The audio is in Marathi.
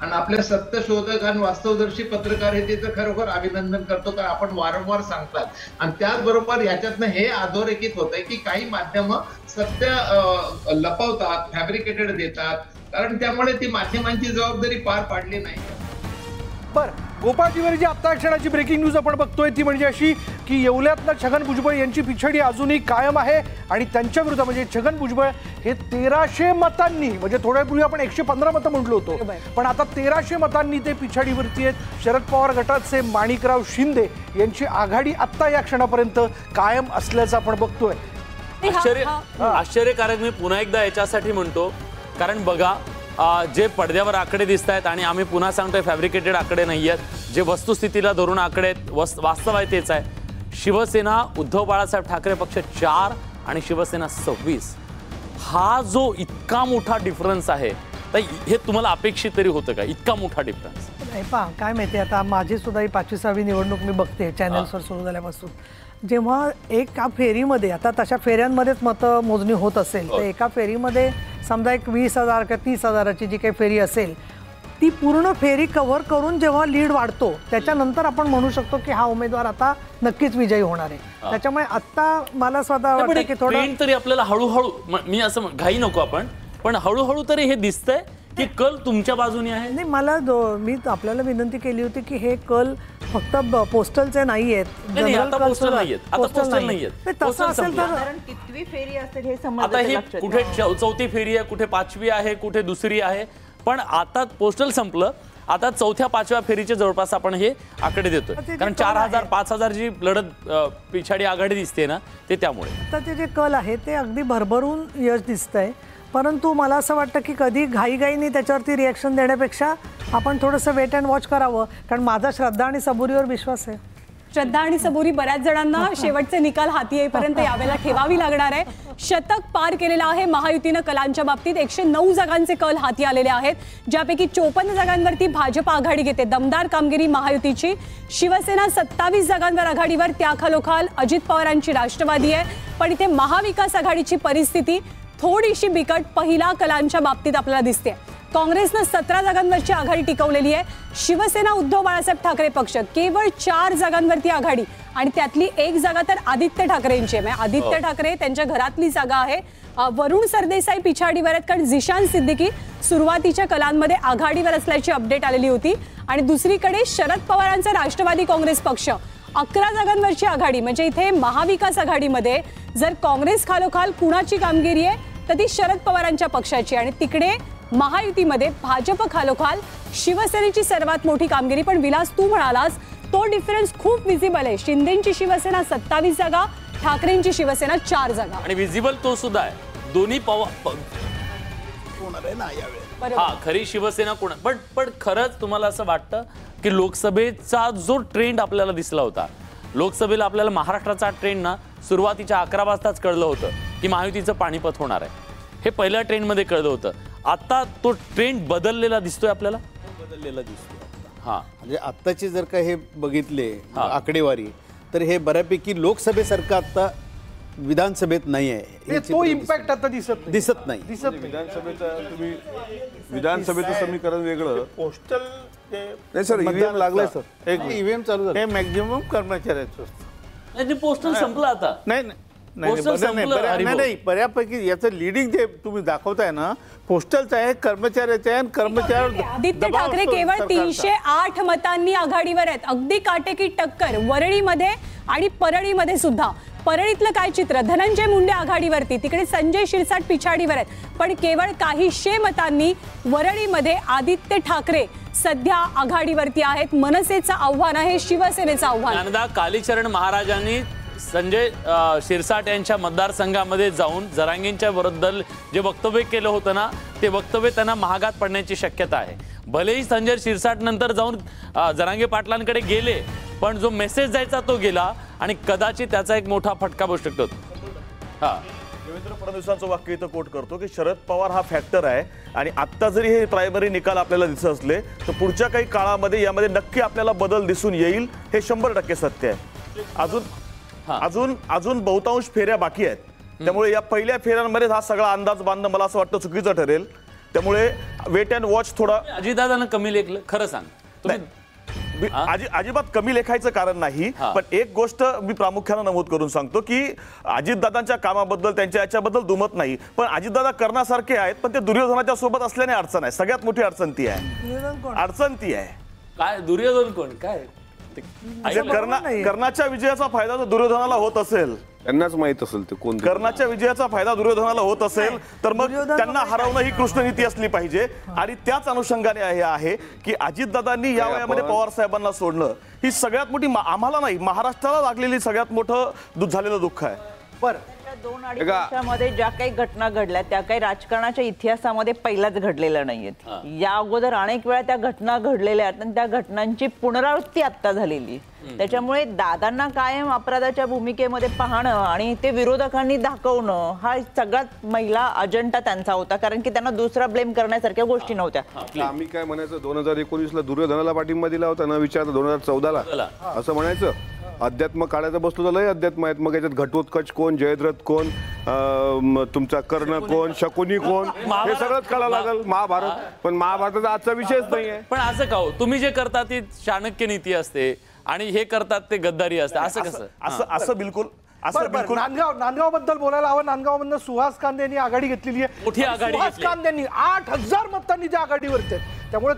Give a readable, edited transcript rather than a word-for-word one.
आणि आपल्या सत्यशोधक आणि वास्तवदर्शी पत्रकारितेचं खरोखर अभिनंदन करतो, कारण आपण वारंवार सांगतात. आणि त्याचबरोबर याच्यातनं हे अधोरेखित होत आहे की काही माध्यम सत्य लपवतात, फॅब्रिकेटेड देतात, कारण त्यामुळे ती माध्यमांची जबाबदारी पार पाडली नाही. बरं, गोपाळ तिवारी, आता क्षणाची ब्रेकिंग न्यूज आपण बघतोय ती म्हणजे अशी की येवल्यातनं छगन भुजबळ यांची पिछाडी अजूनही कायम आहे आणि त्यांच्या विरुद्ध म्हणजे छगन भुजबळ हे 1300 मतांनी, म्हणजे थोड्यापूर्वी आपण 115 मतं म्हटलो होतो, पण आता 1300 मतांनी ते पिछाडीवरती आहेत. शरद पवार गटाचे माणिकराव शिंदे यांची आघाडी आत्ता या क्षणापर्यंत कायम असल्याचं आपण बघतोय. आश्चर्यकारक मी पुन्हा एकदा याच्यासाठी म्हणतो, कारण बघा जे पडद्यावर आकडे दिसत आहेत आणि आम्ही पुन्हा सांगतोय फॅब्रिकेटेड आकडे नाही आहेत, जे वस्तुस्थितीला धरून आकडे आहेत, वास्तव आहे तेच आहे. शिवसेना उद्धव बाळासाहेब ठाकरे पक्ष 4 आणि शिवसेना 26, हा जो इतका मोठा डिफरन्स आहे, तर हे तुम्हाला अपेक्षित तरी होतं का इतका मोठा डिफरन्स? नाही पहा, काय माहिती आता माझी सुद्धा ही 25वी निवडणूक मी बघते चॅनल्सवर सुरू झाल्यापासून. जेव्हा एका फेरीमध्ये, आता तशा फेऱ्यांमध्येच मतमोजणी होत असेल, तर एका फेरीमध्ये समजा एक 20,000 किंवा 30,000ची जी काही फेरी असेल, ती पूर्ण फेरी कव्हर करून जेव्हा लीड वाढतो त्याच्यानंतर आपण म्हणू शकतो की हा उमेदवार आता नक्कीच विजयी होणार आहे. त्याच्यामुळे आता मला स्वतः वाटतं की थोडं तरी आपल्याला हळूहळू, मी असं घाई नको आपण, पण हळूहळू तरी हे दिसतंय की कल तुमच्या बाजूने आहे. नाही, मला मी आपल्याला विनंती केली होती की हे कल फक्त पोस्टलचे नाही आहेत, तसं असेल तर कितवी फेरी असेल हे आता हे कुठे 4थी फेरी आहे, कुठे 5वी आहे, कुठे दुसरी आहे, पण आता पोस्टल संपलं, आता 4थ्या-5व्या फेरीचे जवळपास आपण हे आकडे देतोय, कारण 4,000-5,000 जी लढत पिछाडी आघाडी दिसते ना, ते त्यामुळे आता ते जे कल आहे ते अगदी भरभरून यश दिसतंय. परंतु मला असं वाटतं की कधी घाईघाईने त्याच्यावरती रिॲक्शन देण्यापेक्षा आपण थोडंसं वेट अँड वॉच करावं, कारण माझा श्रद्धा आणि सबुरीवर विश्वास आहे. श्रद्धा आणि सबुरी बऱ्याच जणांना शेवटचे निकाल हाती येईपर्यंत यावेळेला ठेवावी लागणार आहे. शतक पार केलेलं आहे महायुतीनं कलांच्या बाबतीत. 109 जागांचे कल हाती आलेले आहेत, ज्यापैकी 54 जागांवरती भाजप आघाडी घेते. दमदार कामगिरी महायुतीची. शिवसेना 27 जागांवर आघाडीवर, त्याखालोखाल अजित पवारांची राष्ट्रवादी आहे. पण इथे महाविकास आघाडीची परिस्थिती थोडीशी बिकट पहिला कलांच्या बाबतीत आपल्याला दिसते. काँग्रेसनं 17 जागांवरची आघाडी टिकवलेली आहे. शिवसेना उद्धव बाळासाहेब ठाकरे पक्ष केवळ 4 जागांवरती आघाडी, आणि त्यातली 1 जागा तर आदित्य ठाकरेंची आहे. आदित्य ठाकरे त्यांच्या घरातली जागा आहे. वरुण सरदेसाई पिछाडीवर आहेत, कारण झिशान सिद्दीकी सुरुवातीच्या कलांमध्ये आघाडीवर असल्याची अपडेट आलेली होती. आणि दुसरीकडे शरद पवारांचा राष्ट्रवादी काँग्रेस पक्ष 11 जागांवरची आघाडी, म्हणजे इथे महाविकास आघाडीमध्ये जर काँग्रेस खालोखाल कुणाची कामगिरी आहे तर ती शरद पवारांच्या पक्षाची, आणि तिकडे महायुतीमध्ये भाजप खालोखाल शिवसेनेची सर्वात मोठी कामगिरी. पण विलास, तू म्हणालास तो डिफरन्स खूप विजिबल आहे. शिंदेची शिवसेना 27 जागा, ठाकरेंची शिवसेना 4 जागा, आणि विजिबल तो सुद्धा आहे. दोन्ही हा खरी शिवसेना कोण, पण खरंच तुम्हाला असं वाटतं की लोकसभेचा जो ट्रेंड आपल्याला दिसला होता, लोकसभेला आपल्याला महाराष्ट्राचा ट्रेंड ना सुरुवातीच्या 11 वाजताच कळलं होतं की महायुतीचं पाणीपत होणार आहे, हे पहिल्या ट्रेंडमध्ये कळलं होतं. आता तो ट्रेंड बदललेला दिसतोय आपल्याला, बदललेला दिसतोय. हा, म्हणजे आत्ताचे जर का हे बघितले आकडेवारी, तर हे बऱ्यापैकी लोकसभेसारखं आता विधानसभेत नाही आहे. तो इम्पॅक्ट आता दिसत नाही. विधानसभेचं समीकरण वेगळं, पोस्टल नाही सर, ईव्हीएम लागलंय सर, एक ईव्हीएम चालू झालं, हे मॅक्झिमम कर्मचाऱ्याचं असतं. पोस्टल संपलं आता. नाही, बऱ्यापैकी याचं लिडिंग जे तुम्ही दाखवताय ना, पोस्टलचं आहे, कर्मचाऱ्याचं आहे. कर्मचारी आदित्य ठाकरे केवळ 308 मतांनी आघाडीवर आहेत. अगदी काटेकी टक्कर वरळीमध्ये आणि परळीमध्ये सुद्धा. परळीतलं काय चित्र, धनंजय मुंडे आघाडीवरती, तिकडे संजय शिरसाट पिछाडीवर आहेत. पण केवळ काहीशे मतांनी वरळीमध्ये आदित्य ठाकरे सध्या आघाडीवरती आहेत. मनसेचं आव्हान आहे शिवसेनेचं आव्हान. कालीचरण महाराजांनी संजय शिरसाट यांच्या मतदारसंघामध्ये जाऊन जरांगेंच्या विरुद्ध जे वक्तव्य केलं होतं ना, ते वक्तव्य त्यांना महागात पडण्याची शक्यता आहे. भलेही संजय शिरसाट नंतर जाऊन जरांगे पाटलांकडे गेले, पण जो मेसेज जायचा तो गेला, आणि कदाचित त्याचा एक मोठा फटका बसू शकतो. देवेंद्र फडणवीसांचं वाक्य इथं कोट करतो की शरद पवार हा फॅक्टर आहे, आणि आत्ता जरी हे प्रायमरी निकाल आपल्याला दिसत असले तर पुढच्या काही काळामध्ये यामध्ये नक्की आपल्याला बदल दिसून येईल, हे 100% सत्य आहे. अजून बहुतांश फेऱ्या बाकी आहेत, त्यामुळे या पहिल्या फेऱ्यांमध्ये हा सगळा अंदाज बांधणं मला असं वाटतं चुकीचं ठरेल. त्यामुळे वेट अँड वॉच थोडा अजितदादांना कमी लेखलं खरं सांग तुम्ही. अजिबात कमी लेखायचं कारण नाही, पण एक गोष्ट मी प्रामुख्याने नमूद करून सांगतो की अजितदादांच्या कामाबद्दल त्यांच्या याच्याबद्दल दुमत नाही, पण अजितदादा करण्यासारखे आहेत, पण ते दुर्योधनाच्या सोबत असल्याने अडचण आहे. सगळ्यात मोठी अडचण ती आहे. अडचण ती आहे. काय दुर्योधन कोण काय कर्णाच्या विजयाचा फायदा जर दुर्योधनाला होत असेल, त्यांनाच माहित असेल ते कोण. कर्णाच्या विजयाचा फायदा दुर्योधनाला होत असेल तर मग त्यांना हरवणं ही कृष्णनीती असली पाहिजे. आणि त्याच अनुषंगाने हे आहे की अजितदादांनी या वयामध्ये पवार साहेबांना सोडणं ही सगळ्यात मोठी आम्हाला नाही महाराष्ट्राला लागलेली सगळ्यात मोठं झालेलं दुःख आहे. बरं 2-2.5 वर्षामध्ये ज्या काही घटना घडल्या त्या काही राजकारणाच्या इतिहासामध्ये पहिल्याच घडलेल्या नाहीयेत. या अगोदर अनेक वेळा त्या घटना घडलेल्या आहेत आणि त्या घटनांची पुनरावृत्ती आता झालेली. त्याच्यामुळे दादांना कायम अपराधाच्या भूमिकेमध्ये पाहणं आणि ते विरोधकांनी दाखवणं हा सगळ्यात महिला अजेंडा त्यांचा होता, कारण की त्यांना दुसरा ब्लेम करण्यासारख्या गोष्टी नव्हत्या. आम्ही काय म्हणायचं 2019ला दुर्योधनाला पाठिंबा दिला होता न विचारता 2014ला असं म्हणायचं. अध्यात्म काढायचं बसलो तर लय अध्यात्म आहेत. मग याच्यात घटोत्कच कोण, जयद्रथ कोण, तुमचा कर्ण कोण, शकुनी कोण, हे सगळंच कळायला लागल. महाभारत, पण महाभारताचा आजचा विषयच नाही आहे. पण असं का हो, तुम्ही जे करता ती चाणक्य नीती असते आणि हे करतात ते गद्दारी असते, असं कसं? असं बिलकुल नांदगाव बद्दल बोलायला हवं. नांदगावमधनं सुहास कांदे यांनी आघाडी घेतलेली आहे. मोठी आघाडी सुहास कांदे यांनी 8,000 मतांनी त्या आघाडीवर आहेत. त्यामुळे